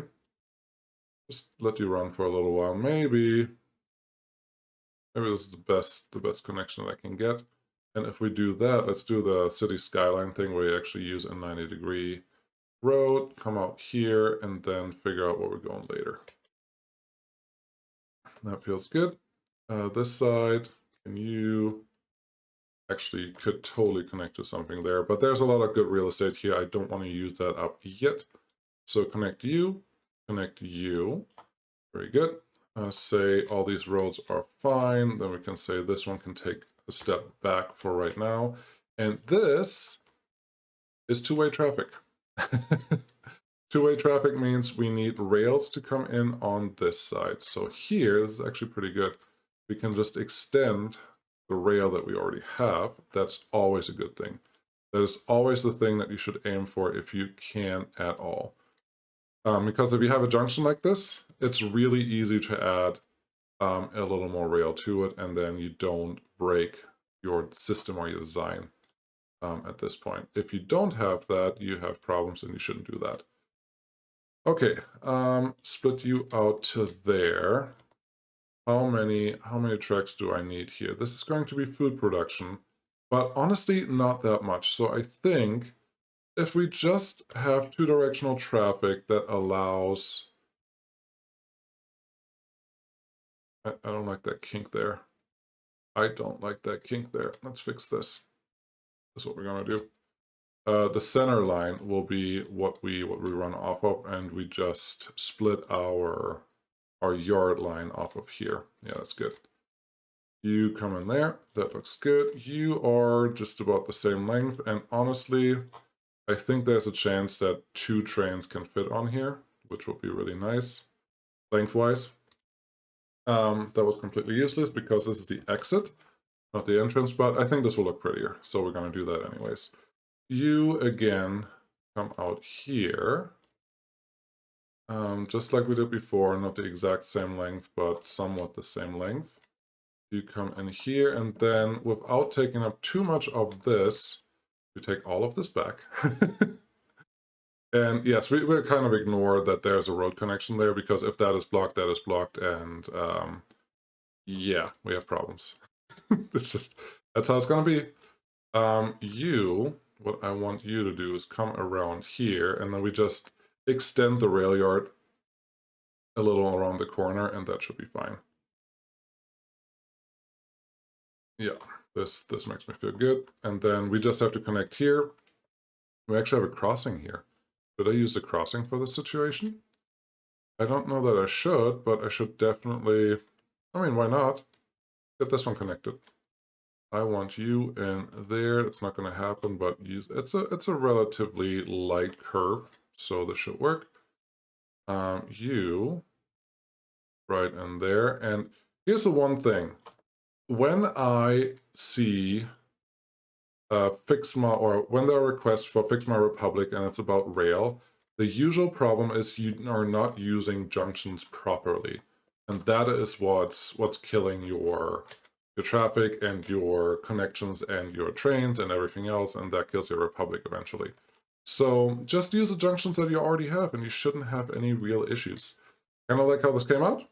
Just let you run for a little while. Maybe this is the best connection that I can get. And if we do that, let's do the city skyline thing where you actually use a 90-degree road, come out here, and then figure out where we're going later. That feels good. This side, can you actually could totally connect to something there, but there's a lot of good real estate here. I don't want to use that up yet. So connect you. Very good. Say all these roads are fine. Then we can say this one can take a step back for right now. And this is two-way traffic. Two-way traffic means we need rails to come in on this side. So here, this is actually pretty good. We can just extend the rail that we already have. That's always a good thing. That is always the thing that you should aim for if you can at all. Because if you have a junction like this, it's really easy to add a little more rail to it, and then you don't break your system or your design at this point. If you don't have that, you have problems and you shouldn't do that. Okay, split you out to there. How many tracks do I need here? This is going to be food production, but honestly, not that much. So I think if we just have two-directional traffic that allows... I don't like that kink there. I don't like that kink there. Let's fix this. That's what we're gonna do. The center line will be what we run off of, and we just split our yard line off of here. Yeah, that's good. You come in there. That looks good. You are just about the same length, and honestly, I think there's a chance that 2 trains can fit on here, which will be really nice, lengthwise. That was completely useless because this is the exit, not the entrance, but I think this will look prettier, so we're going to do that anyways. You, again, come out here, just like we did before, not the exact same length, but somewhat the same length. You come in here, and then, without taking up too much of this, we take all of this back. And yes, we'll kind of ignore that there's a road connection there, because if that is blocked, and yeah, we have problems. That's how it's gonna be. What I want you to do is come around here, and then we just extend the rail yard a little around the corner, and that should be fine. Yeah, this makes me feel good. And then we just have to connect here. We actually have a crossing here. Should I use the crossing for this situation? I don't know that I should, but I should definitely... I mean, why not? Get this one connected. I want you in there. It's not going to happen, but it's a relatively light curve, so this should work. You right in there. And here's the one thing. When I see Fixma, or when there are requests for Fixma Republic and it's about rail, the usual problem is you are not using junctions properly. And that is what's killing your traffic and your connections and your trains and everything else, and that kills your Republic eventually. So just use the junctions that you already have, and you shouldn't have any real issues. Kind of like how this came out.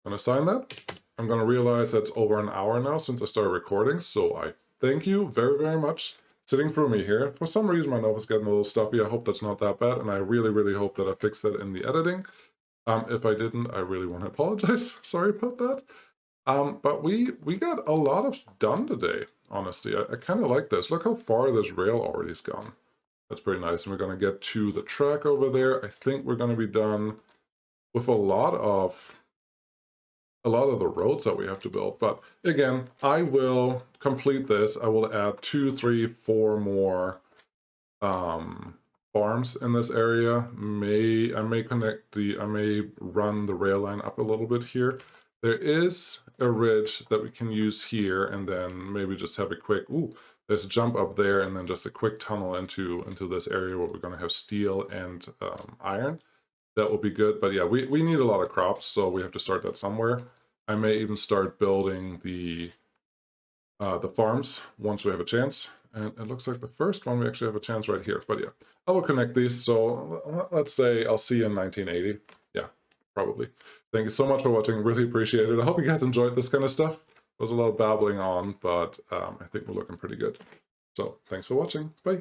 I'm going to sign that. I'm going to realize that's over an hour now since I started recording, so I thank you very, very much sitting through me here. For some reason, my nose is getting a little stuffy. I hope that's not that bad, and I really, really hope that I fixed that in the editing. If I didn't, I really want to apologize. Sorry about that. But we got a lot of done today, honestly. I kind of like this. Look how far this rail already has gone. That's pretty nice. And we're going to get to the track over there. I think we're going to be done with a lot of the roads that we have to build. But again, I will complete this. I will add 2, 3, 4 more farms in this area. I may run the rail line up a little bit here. There is a ridge that we can use here, and then maybe just have a quick, ooh, there's a jump up there, and then just a quick tunnel into this area where we're going to have steel and iron. That will be good. But yeah, we need a lot of crops, so we have to start that somewhere. I may even start building the farms once we have a chance. And it looks like the first one we actually have a chance right here. But yeah, I will connect these. So let's say I'll see you in 1980. Yeah, probably. Thank you so much for watching. Really appreciate it. I hope you guys enjoyed this kind of stuff. There was a lot of babbling on, but I think we're looking pretty good. So thanks for watching. Bye.